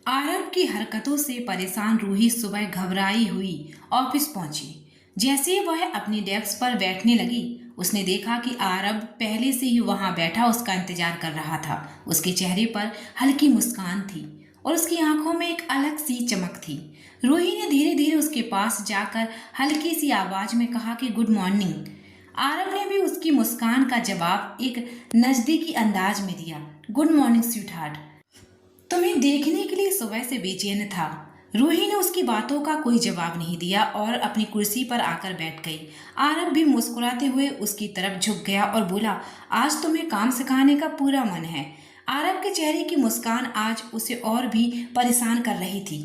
आरव की हरकतों से परेशान रूही सुबह घबराई हुई ऑफिस पहुंची। जैसे ही वह अपनी डेस्क पर बैठने लगी, उसने देखा कि आरव पहले से ही वहां बैठा उसका इंतजार कर रहा था। उसके चेहरे पर हल्की मुस्कान थी और उसकी आंखों में एक अलग सी चमक थी। रूही ने धीरे धीरे उसके पास जाकर हल्की सी आवाज में कहा कि गुड मॉर्निंग। आरव ने भी उसकी मुस्कान का जवाब एक नजदीकी अंदाज में दिया, गुड मॉर्निंग स्वीट हार्ट। तुम्हें देखने के लिए सुबह से बेचैन था। रूही ने उसकी बातों का कोई जवाब नहीं दिया और अपनी कुर्सी पर आकर बैठ गई। आरव भी मुस्कुराते हुए उसकी तरफ झुक गया और बोला, आज तुम्हें काम सिखाने का पूरा मन है। आरव के चेहरे की मुस्कान आज उसे और भी परेशान कर रही थी।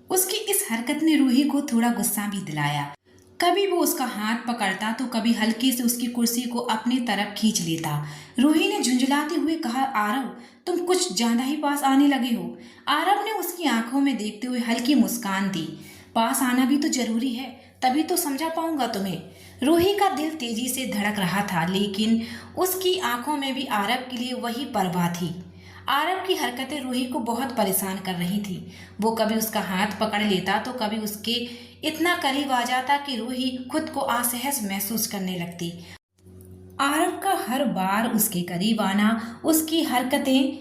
उसकी इस हरकत ने रूही को थोड़ा गुस्सा भी दिलाया। कभी वो उसका हाथ पकड़ता तो कभी हल्के से उसकी कुर्सी को अपनी तरफ खींच लेता। रूही ने झुंझलाते हुए कहा, आरव तुम कुछ ज्यादा ही पास आने लगे हो। आरव ने उसकी आंखों में देखते हुए हल्की मुस्कान दी। पास आना भी तो जरूरी है, तभी तो समझा पाऊंगा तुम्हें। रूही का दिल तेजी से धड़क रहा था, लेकिन उसकी आंखों में भी आरव के लिए वही परवाह थी। आरव की हरकतें रूही को बहुत परेशान कर रही थी। वो कभी उसका हाथ पकड़ लेता तो कभी उसके इतना करीब आ जाता कि रूही खुद को असहज महसूस करने लगती। आरव का हर बार उसके करीब आना, उसकी हरकतें,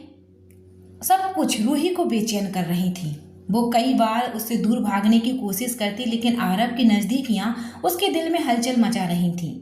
सब कुछ रूही को बेचैन कर रही थी। वो कई बार उससे दूर भागने की कोशिश करती, लेकिन आरव की नजदीकियां उसके दिल में हलचल मचा रही थीं।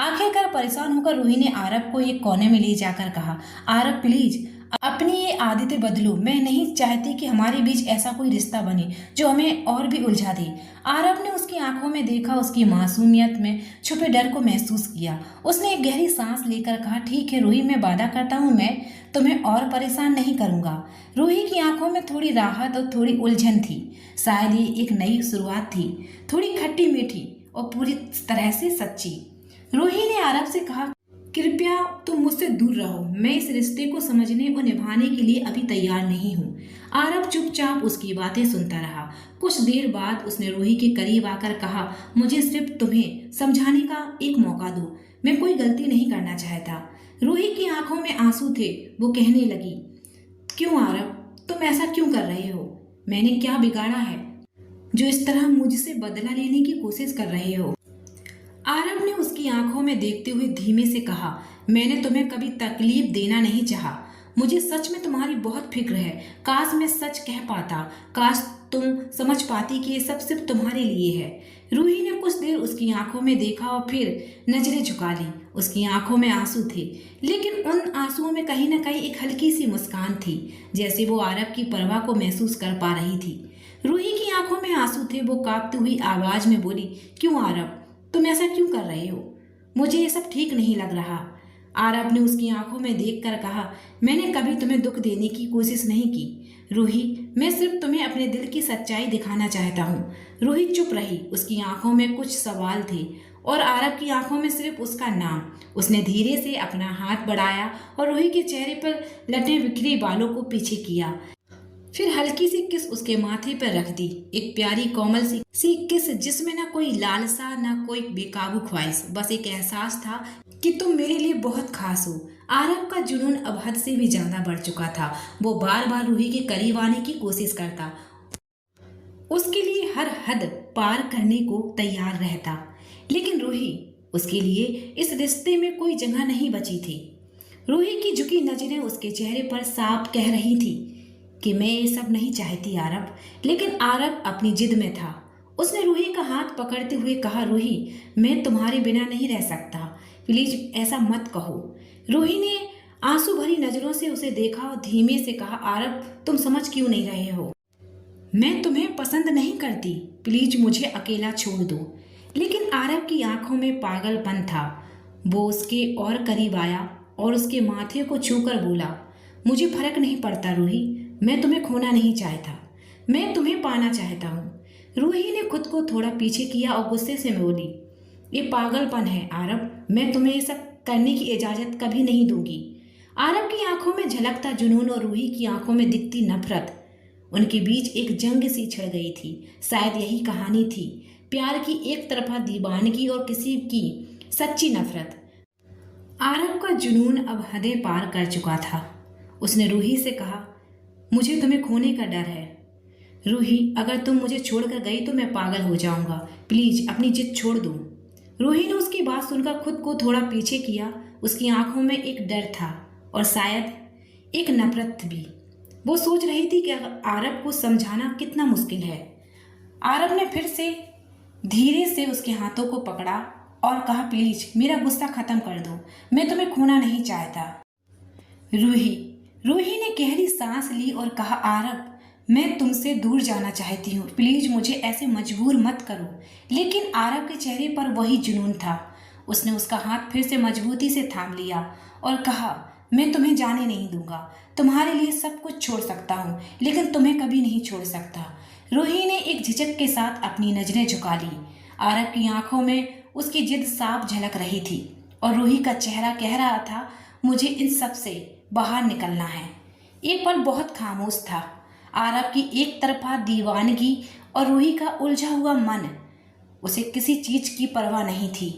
आखिरकार परेशान होकर रूही ने आरव को एक कोने में ले जाकर कहा, आरव प्लीज अपनी ये आदतें बदलो। मैं नहीं चाहती कि हमारे बीच ऐसा कोई रिश्ता बने जो हमें और भी उलझा दे। आरव ने उसकी आंखों में देखा, उसकी मासूमियत में छुपे डर को महसूस किया। उसने एक गहरी सांस लेकर कहा, ठीक है रूही, मैं वादा करता हूँ मैं तुम्हें और परेशान नहीं करूंगा। रूही की आंखों में थोड़ी राहत और थोड़ी उलझन थी। शायद ये एक नई शुरुआत थी, थोड़ी खट्टी मीठी और पूरी तरह से सच्ची। रूही ने आरव से कहा, कृपया तुम मुझसे दूर रहो। मैं इस रिश्ते को समझने और निभाने के लिए अभी तैयार नहीं हूँ। आरव चुपचाप उसकी बातें सुनता रहा। कुछ देर बाद उसने रूही के करीब आकर कहा, मुझे सिर्फ तुम्हें समझाने का एक मौका दो। मैं कोई गलती नहीं करना चाहता। रूही की आंखों में आंसू थे। वो कहने लगी, क्यों आरव, तुम ऐसा क्यों कर रहे हो? मैंने क्या बिगाड़ा है जो इस तरह मुझसे बदला लेने की कोशिश कर रहे हो? आरव ने उसकी आंखों में देखते हुए धीमे से कहा, मैंने तुम्हें कभी तकलीफ देना नहीं चाहा। मुझे सच में तुम्हारी बहुत फिक्र है। काश मैं सच कह पाता, काश तुम समझ पाती कि ये सब सिर्फ तुम्हारे लिए है। रूही ने कुछ देर उसकी आंखों में देखा और फिर नजरें झुका ली। उसकी आंखों में आंसू थे, लेकिन उन आंसुओं में कहीं न कहीं एक हल्की सी मुस्कान थी, जैसे वो आरव की परवाह को महसूस कर पा रही थी। रूही की आंखों में आंसू थे। वो कांपती हुई आवाज में बोली, क्यों आरव, तुम ऐसा क्यों कर रहे हो? मुझे ये सब ठीक नहीं लग रहा। आरव ने उसकी आंखों में देखकर कहा, मैंने कभी तुम्हें दुख देने की कोशिश नहीं की रूही, मैं सिर्फ तुम्हें अपने दिल की सच्चाई दिखाना चाहता हूँ। रूही चुप रही। उसकी आंखों में कुछ सवाल थे और आरव की आंखों में सिर्फ उसका नाम। उसने धीरे से अपना हाथ बढ़ाया और रूही के चेहरे पर लटे बिखरे बालों को पीछे किया। फिर हल्की सी किस उसके माथे पर रख दी, एक प्यारी कोमल सी किस जिसमें ना कोई लालसा ना कोई बेकाबू ख्वाहिश, बस एक एहसास था कि तुम मेरे लिए बहुत खास हो। आरव का जुनून अब हद से भी ज्यादा बढ़ चुका था। वो बार बार रूही के करीब आने की कोशिश करता, उसके लिए हर हद पार करने को तैयार रहता, लेकिन रूही, उसके लिए इस रिश्ते में कोई जगह नहीं बची थी। रूही की झुकी नजरें उसके चेहरे पर साफ कह रही थी कि मैं ये सब नहीं चाहती आरव, लेकिन आरव अपनी जिद में था। उसने रूही का हाथ पकड़ते हुए कहा, रूही, मैं तुम्हारे बिना नहीं रह सकता, प्लीज ऐसा मत कहो। रूही ने आंसू भरी नजरों से उसे देखा और धीमे से कहा, आरव तुम समझ क्यों नहीं रहे हो? मैं तुम्हें पसंद नहीं करती, प्लीज मुझे अकेला छोड़ दो। लेकिन आरव की आंखों में पागलपन था। वो उसके और करीब आया और उसके माथे को छूकर बोला, मुझे फर्क नहीं पड़ता रूही, मैं तुम्हें खोना नहीं चाहता, मैं तुम्हें पाना चाहता हूँ। रूही ने खुद को थोड़ा पीछे किया और गुस्से से बोली, ये पागलपन है आरव, मैं तुम्हें ये सब करने की इजाजत कभी नहीं दूंगी। आरव की आंखों में झलकता जुनून और रूही की आंखों में दिखती नफरत, उनके बीच एक जंग सी छिड़ गई थी। शायद यही कहानी थी, प्यार की एक तरफा दीवानगी और किसी की सच्ची नफरत। आरव का जुनून अब हदें पार कर चुका था। उसने रूही से कहा, मुझे तुम्हें खोने का डर है। रूही, अगर तुम मुझे छोड़कर गई तो मैं पागल हो जाऊंगा। प्लीज अपनी जिद छोड़ दो। रूही ने उसकी बात सुनकर खुद को थोड़ा पीछे किया। उसकी आंखों में एक डर था और शायद एक नफरत भी। वो सोच रही थी कि आरब को समझाना कितना मुश्किल है। आरब ने फिर से धीरे से उसके हाथों को पकड़ा और कहा, प्लीज मेरा गुस्सा खत्म कर दो, मैं तुम्हें खोना नहीं चाहता। रूही रूही ने गहरी सांस ली और कहा, आरब मैं तुमसे दूर जाना चाहती हूँ, प्लीज मुझे ऐसे मजबूर मत करो। लेकिन आरब के चेहरे पर वही जुनून था। उसने उसका हाथ फिर से मजबूती से थाम लिया और कहा, मैं तुम्हें जाने नहीं दूंगा। तुम्हारे लिए सब कुछ छोड़ सकता हूँ, लेकिन तुम्हें कभी नहीं छोड़ सकता। रूही ने एक झिझक के साथ अपनी नजरें झुका ली। आरब की आंखों में उसकी जिद साफ झलक रही थी और रूही का चेहरा कह रहा था, मुझे इन सब से बाहर निकलना है। एक पल बहुत खामोश था। आरब की एक तरफा दीवानगी और रूही का उलझा हुआ मन, उसे किसी चीज की परवाह नहीं थी।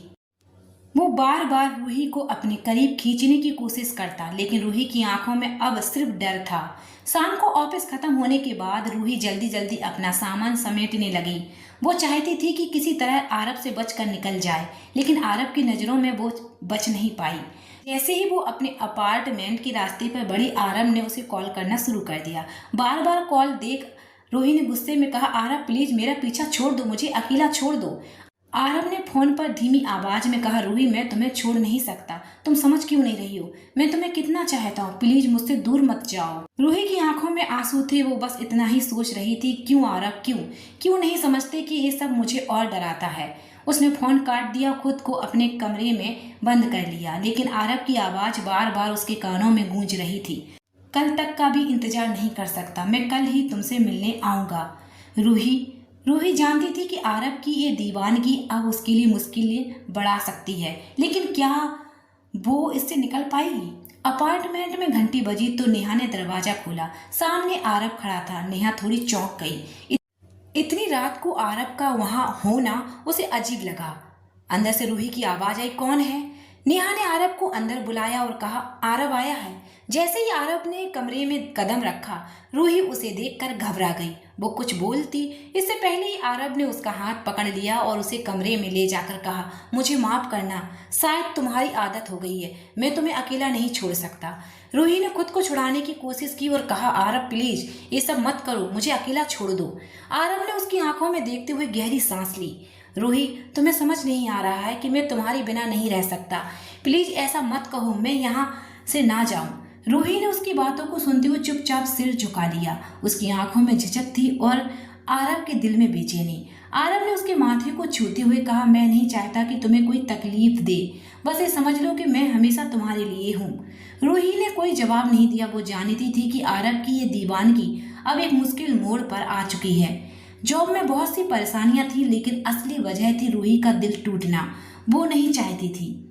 वो बार बार रूही को अपने करीब खींचने की कोशिश करता, लेकिन रूही की आंखों में अब सिर्फ डर था। शाम को ऑफिस खत्म होने के बाद रूही जल्दी जल्दी अपना सामान समेटने लगी। वो चाहती थी कि किसी तरह आरब से बचकर निकल जाए, लेकिन आरब की नज़रों में वो बच नहीं पाई। जैसे ही वो अपने अपार्टमेंट के रास्ते पर बढ़ी, आरब ने उसे कॉल करना शुरू कर दिया। बार बार कॉल देख रूही ने गुस्से में कहा, आरब प्लीज मेरा पीछा छोड़ दो, मुझे अकेला छोड़ दो। आरब ने फोन पर धीमी आवाज में कहा, रूही मैं तुम्हें छोड़ नहीं सकता, तुम समझ क्यों नहीं रही हो? मैं तुम्हें कितना चाहता हूँ, प्लीज मुझसे दूर मत जाओ। रूही की आंखों में आंसू थे। वो बस इतना ही सोच रही थी, क्यों आरब, क्यों क्यों नहीं समझते कि ये सब मुझे और डराता है। उसने फोन काट दिया, खुद को अपने कमरे में बंद कर लिया, लेकिन आरब की आवाज बार बार उसके कानों में गूंज रही थी। कल तक का भी इंतजार नहीं कर सकता, मैं कल ही तुमसे मिलने आऊंगा। रूही जानती थी कि आरब की ये दीवानगी अब उसके लिए मुश्किलें बढ़ा सकती है, लेकिन क्या वो इससे निकल पाएगी? अपार्टमेंट में घंटी बजी तो नेहा ने दरवाजा खोला। सामने आरब खड़ा था। नेहा थोड़ी चौंक गई। इतनी रात को आरब का वहां होना उसे अजीब लगा। अंदर से रूही की आवाज आई, कौन है? नेहा ने आरब को अंदर बुलाया और कहा, आरब आया है। जैसे ही आरब ने कमरे में कदम रखा, रूही उसे देखकर घबरा गई। वो कुछ बोलती इससे पहले ही आरब ने उसका हाथ पकड़ लिया और उसे कमरे में ले जाकर कहा, मुझे माफ करना, शायद तुम्हारी आदत हो गई है, मैं तुम्हें अकेला नहीं छोड़ सकता। रूही ने खुद को छुड़ाने की कोशिश की और कहा, आरब प्लीज ये सब मत करो, मुझे अकेला छोड़ दो। आरब ने उसकी आंखों में देखते हुए गहरी सांस ली। रूही तुम्हें समझ नहीं आ रहा है कि मैं तुम्हारे बिना नहीं रह सकता, प्लीज ऐसा मत कहो, मैं यहाँ से ना जाऊं। रूही ने उसकी बातों को सुनते हुए चुपचाप सिर झुका लिया। उसकी आंखों में झिझक थी और आरब के दिल में बेचैनी। आरब ने उसके माथे को छूते हुए कहा, मैं नहीं चाहता कि तुम्हें कोई तकलीफ दे, बस ये समझ लो कि मैं हमेशा तुम्हारे लिए हूँ। रूही ने कोई जवाब नहीं दिया। वो जानती थी कि आरब की ये दीवानगी अब एक मुश्किल मोड़ पर आ चुकी है। जॉब में बहुत सी परेशानियां थी, लेकिन असली वजह थी रूही का दिल टूटना। वो नहीं चाहती थी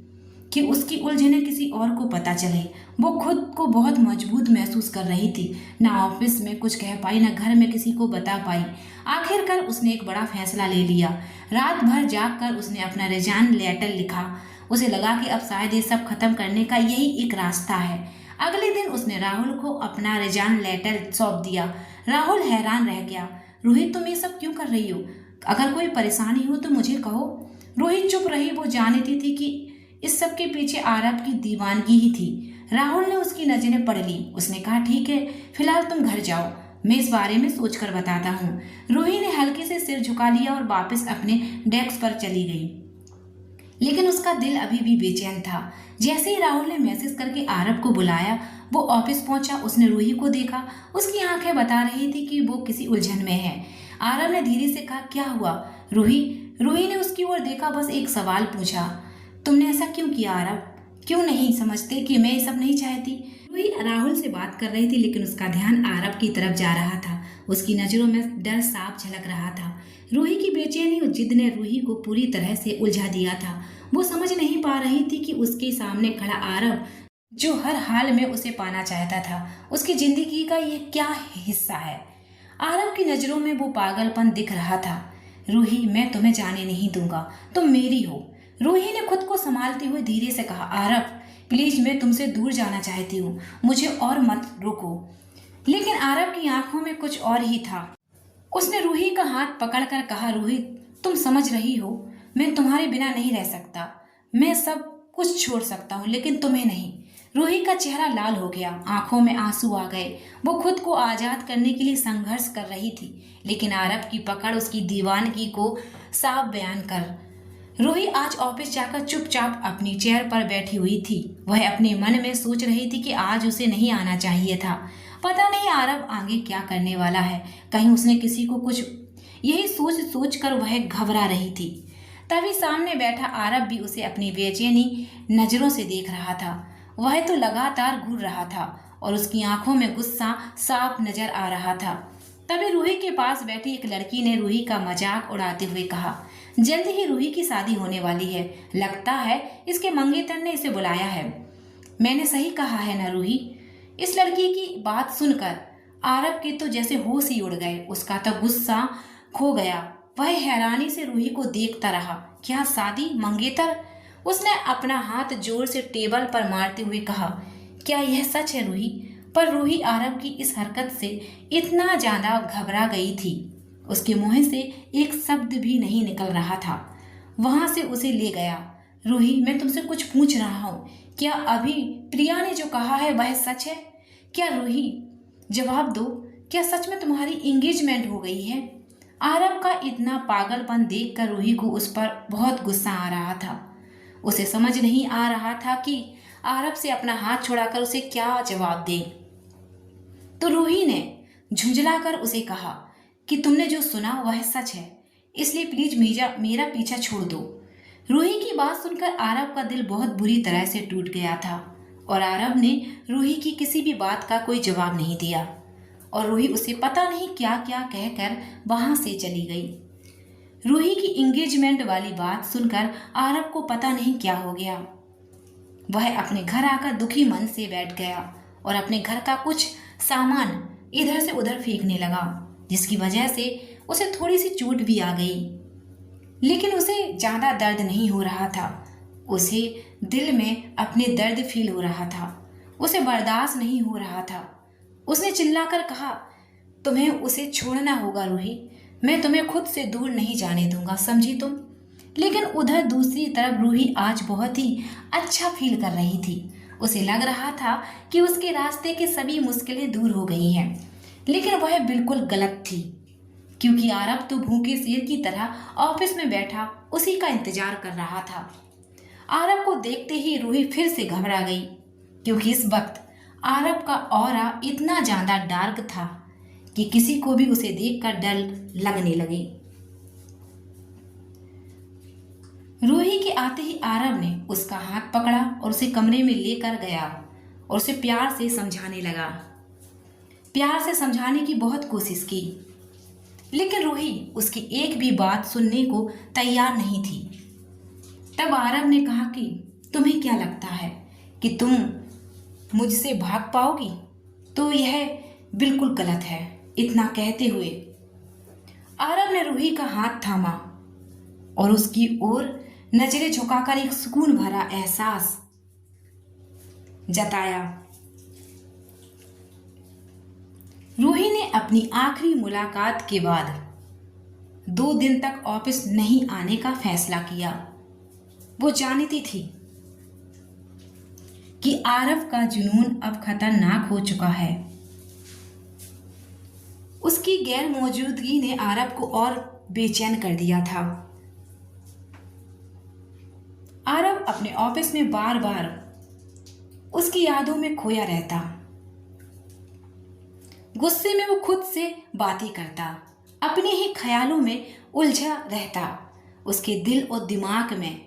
कि उसकी उलझनें किसी और को पता चले। वो खुद को बहुत मजबूत महसूस कर रही थी। ना ऑफिस में कुछ कह पाई, ना घर में किसी को बता पाई। आखिरकार उसने एक बड़ा फैसला ले लिया। रात भर जाग कर उसने अपना रिजाइन लेटर लिखा। उसे लगा कि अब शायद ये सब खत्म करने का यही एक रास्ता है। अगले दिन उसने राहुल को अपना रिजाइन लेटर सौंप दिया। राहुल हैरान रह गया। रोहित तुम ये सब क्यों कर रही हो? अगर कोई परेशानी हो तो मुझे कहो। रोहित चुप रही। वो जानती थी कि इस सब के पीछे आरब की दीवानगी ही थी। राहुल ने उसकी नजरें पढ़ ली। उसने कहा, ठीक है, फिलहाल तुम घर जाओ, मैं इस बारे में सोचकर बताता हूँ। रूही ने हल्के से सिर झुका लिया और वापस अपने डेस्क पर चली गई, लेकिन उसका दिल अभी भी बेचैन था। जैसे ही राहुल ने मैसेज करके आरब को बुलाया, वो ऑफिस पहुंचा। उसने रूही को देखा। उसकी आंखें बता रही थी कि वो किसी उलझन में है। आरब ने धीरे से कहा, क्या हुआ रूही? रूही ने उसकी ओर देखा, बस एक सवाल पूछा, तुमने ऐसा क्यों किया आरब? क्यों नहीं समझते कि मैं ये सब नहीं चाहती? रूही राहुल से बात कर रही थी, लेकिन उसका ध्यान आरब की तरफ जा रहा था। उसकी नजरों में डर साफ झलक रहा था। रूही की बेचैनी और जिद ने रूही को पूरी तरह से उलझा दिया था। वो समझ नहीं पा रही थी कि उसके सामने खड़ा आरब, जो हर हाल में उसे पाना चाहता था, उसकी जिंदगी का ये क्या हिस्सा है। आरब की नजरों में वो पागलपन दिख रहा था। रूही, मैं तुम्हें जाने नहीं दूंगा, तुम मेरी हो। रूही ने खुद को संभालते हुए धीरे से कहा, आरब प्लीज, मैं तुमसे दूर जाना चाहती हूँ, मुझे और मत रोको। लेकिन आरब की आंखों में कुछ और ही था। उसने रूही का हाथ पकड़कर कहा, रूही तुम समझ रही हो, मैं तुम्हारे बिना नहीं रह सकता। मैं सब कुछ छोड़ सकता हूँ लेकिन तुम्हें नहीं। रूही का चेहरा लाल हो गया, आंखों में आंसू आ गए। वो खुद को आजाद करने के लिए संघर्ष कर रही थी, लेकिन आरब की पकड़ उसकी दीवानगी को साफ बयान कर। रूही आज ऑफिस जाकर चुपचाप अपनी चेयर पर बैठी हुई थी। वह अपने मन में सोच रही थी कि आज उसे नहीं आना चाहिए था। पता नहीं आरब आगे क्या करने वाला है, कहीं उसने किसी को कुछ। यही सोच सोच कर वह घबरा रही थी। तभी सामने बैठा आरब भी उसे अपनी बेचैनी नजरों से देख रहा था। वह तो लगातार घूर रहा था और उसकी आंखों में गुस्सा साफ नजर आ रहा था। तभी रूही के पास बैठी एक लड़की ने रूही का मजाक उड़ाते हुए कहा, जल्द ही रूही की शादी होने वाली है, लगता है इसके मंगेतर ने इसे बुलाया है। मैंने सही कहा है ना रूही? इस लड़की की बात सुनकर आरब के तो जैसे होश ही उड़ गए। उसका तो गुस्सा खो गया। वह हैरानी से रूही को देखता रहा। क्या शादी? मंगेतर? उसने अपना हाथ जोर से टेबल पर मारते हुए कहा, क्या यह सच है रूही? पर रूही आरब की इस हरकत से इतना ज्यादा घबरा गई थी, उसके मुंह से एक शब्द भी नहीं निकल रहा था। वहां से उसे ले गया। रूही, मैं तुमसे कुछ पूछ रहा हूँ, क्या अभी प्रिया ने जो कहा है वह सच है? क्या रूही, जवाब दो, क्या सच में तुम्हारी एंगेजमेंट हो गई है? आरब का इतना पागलपन देखकर रूही को उस पर बहुत गुस्सा आ रहा था। उसे समझ नहीं आ रहा था कि आरब से अपना हाथ छुड़ाकर उसे क्या जवाब दे। तो रूही ने झुंझलाकर उसे कहा कि तुमने जो सुना वह सच है, इसलिए प्लीज मेरा पीछा छोड़ दो। रूही की बात सुनकर आरब का दिल बहुत बुरी तरह से टूट गया था और आरब ने रूही की किसी भी बात का कोई जवाब नहीं दिया और रूही उसे पता नहीं क्या क्या कहकर वहां से चली गई। रूही की एंगेजमेंट वाली बात सुनकर आरब को पता नहीं क्या हो गया। वह अपने घर आकर दुखी मन से बैठ गया और अपने घर का कुछ सामान इधर से उधर फेंकने लगा, जिसकी वजह से उसे थोड़ी सी चोट भी आ गई। लेकिन उसे ज्यादा दर्द नहीं हो रहा था। उसे दिल में अपने दर्द फील हो रहा था। उसे बर्दाश्त नहीं हो रहा था। उसने चिल्लाकर कहा, तुम्हें उसे छोड़ना होगा रूही, मैं तुम्हें खुद से दूर नहीं जाने दूंगा, समझी तुम? लेकिन उधर दूसरी तरफ रूही आज बहुत ही अच्छा फील कर रही थी। उसे लग रहा था कि उसके रास्ते की सभी मुश्किलें दूर हो गई हैं। लेकिन वह बिल्कुल गलत थी, क्योंकि आरब तो भूखे शेर की तरह ऑफिस में बैठा उसी का इंतजार कर रहा था। आरब को देखते ही रूही फिर से घबरा गई, क्योंकि इस वक्त आरब का ऑरा इतना ज्यादा डार्क था कि किसी को भी उसे देखकर डर लगने लगी। रूही के आते ही आरब ने उसका हाथ पकड़ा और उसे कमरे में लेकर गया और उसे प्यार से समझाने लगा। प्यार से समझाने की बहुत कोशिश की, लेकिन रूही उसकी एक भी बात सुनने को तैयार नहीं थी। तब आरब ने कहा कि तुम्हें क्या लगता है कि तुम मुझसे भाग पाओगी? तो यह बिल्कुल गलत है। इतना कहते हुए आरब ने रूही का हाथ थामा और उसकी ओर नजरें झुकाकर एक सुकून भरा एहसास जताया। रूही ने अपनी आखिरी मुलाकात के बाद 2 दिन तक ऑफिस नहीं आने का फैसला किया। वो जानती थी कि आरब का जुनून अब खतरनाक हो चुका है। उसकी गैर मौजूदगी ने आरब को और बेचैन कर दिया था। आरब अपने ऑफिस में बार बार उसकी यादों में खोया रहता। गुस्से में वो खुद से बातें करता, अपने ही ख्यालों में उलझा रहता। उसके दिल और दिमाग में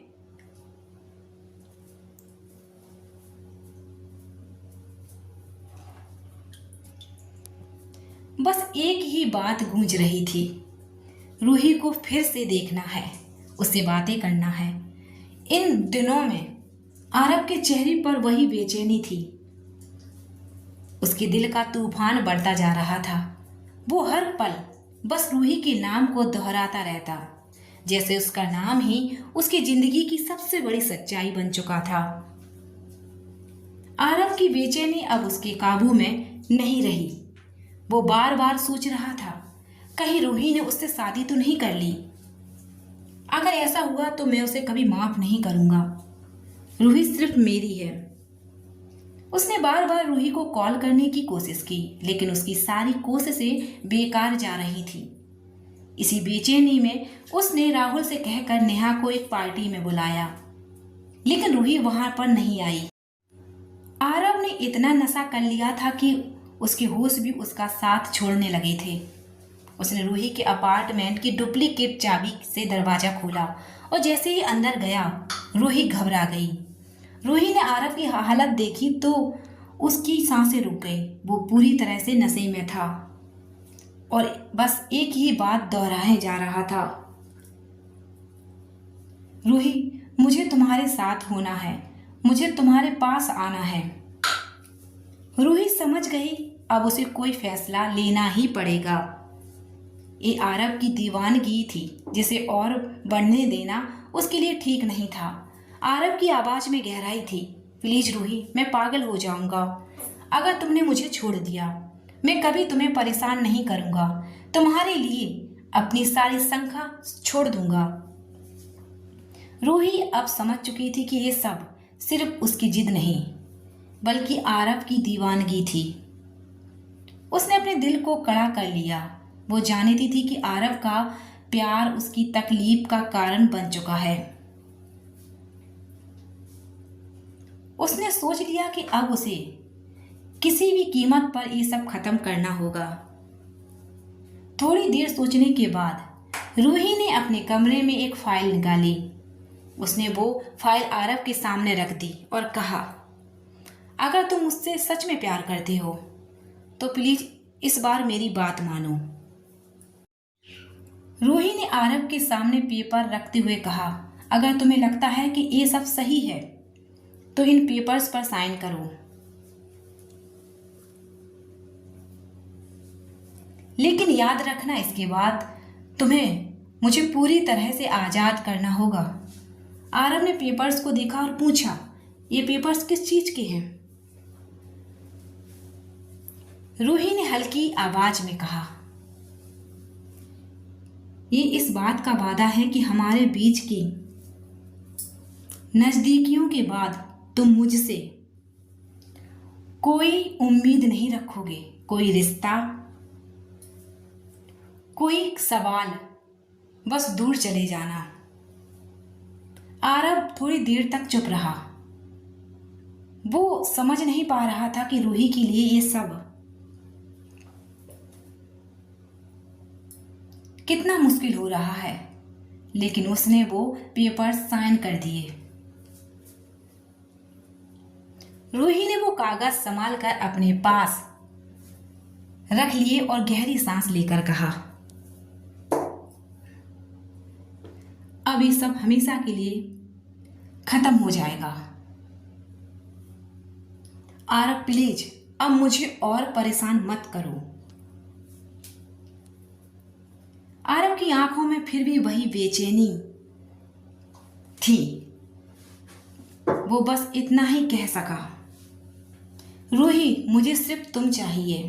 बस एक ही बात गूंज रही थी, रूही को फिर से देखना है, उससे बातें करना है। इन दिनों में आरब के चेहरे पर वही बेचैनी थी। उसके दिल का तूफान बढ़ता जा रहा था। वो हर पल बस रूही के नाम को दोहराता रहता, जैसे उसका नाम ही उसकी जिंदगी की सबसे बड़ी सच्चाई बन चुका था। आरब की बेचैनी अब उसके काबू में नहीं रही। वो बार बार सोच रहा था, कहीं रूही ने उससे शादी तो नहीं कर ली। अगर ऐसा हुआ तो मैं उसे कभी माफ नहीं करूंगा। रूही सिर्फ मेरी है। उसने बार बार रूही को कॉल करने की कोशिश की, लेकिन उसकी सारी कोशिशें बेकार जा रही थी। इसी बेचैनी में उसने राहुल से कहकर नेहा को एक पार्टी में बुलाया, लेकिन रूही वहां पर नहीं आई। आरव ने इतना नशा कर लिया था कि उसके होश भी उसका साथ छोड़ने लगे थे। उसने रूही के अपार्टमेंट की डुप्लीकेट चाबी से दरवाजा खोला और जैसे ही अंदर गया रूही घबरा गई। रूही ने आरव की हालत देखी तो उसकी सांसें रुक गई। वो पूरी तरह से नशे में था और बस एक ही बात दोहराए जा रहा था, रूही मुझे तुम्हारे साथ होना है, मुझे तुम्हारे पास आना है। रूही समझ गई अब उसे कोई फैसला लेना ही पड़ेगा। ये आरव की दीवानगी थी जिसे और बढ़ने देना उसके लिए ठीक नहीं था। आरव की आवाज में गहराई थी। प्लीज रूही, मैं पागल हो जाऊंगा अगर तुमने मुझे छोड़ दिया। मैं कभी तुम्हें परेशान नहीं करूंगा। तुम्हारे लिए अपनी सारी संख्या छोड़ दूंगा। रूही अब समझ चुकी थी कि ये सब सिर्फ उसकी जिद नहीं बल्कि आरव की दीवानगी थी। उसने अपने दिल को कड़ा कर लिया। वो जानती थी कि आरव का प्यार उसकी तकलीफ का कारण बन चुका है। उसने सोच लिया कि अब उसे किसी भी कीमत पर ये सब खत्म करना होगा। थोड़ी देर सोचने के बाद रूही ने अपने कमरे में एक फाइल निकाली। उसने वो फाइल आरव के सामने रख दी और कहा, अगर तुम मुझसे सच में प्यार करते हो तो प्लीज इस बार मेरी बात मानो। रूही ने आरव के सामने पेपर रखते हुए कहा, अगर तुम्हें लगता है कि ये सब सही है तो इन पेपर्स पर साइन करो, लेकिन याद रखना इसके बाद तुम्हें मुझे पूरी तरह से आजाद करना होगा। आरव ने पेपर्स को देखा और पूछा, ये पेपर्स किस चीज के हैं? रूही ने हल्की आवाज में कहा, ये इस बात का वादा है कि हमारे बीच की नजदीकियों के बाद तुम मुझसे कोई उम्मीद नहीं रखोगे, कोई रिश्ता, कोई सवाल, बस दूर चले जाना। आरव थोड़ी देर तक चुप रहा। वो समझ नहीं पा रहा था कि रूही के लिए ये सब कितना मुश्किल हो रहा है, लेकिन उसने वो पेपर साइन कर दिए। रूही ने वो कागज संभाल कर अपने पास रख लिए और गहरी सांस लेकर कहा, अब ये सब हमेशा के लिए खत्म हो जाएगा। आरव प्लीज अब मुझे और परेशान मत करो। आरव की आंखों में फिर भी वही बेचैनी थी। वो बस इतना ही कह सका, रूही मुझे सिर्फ तुम चाहिए।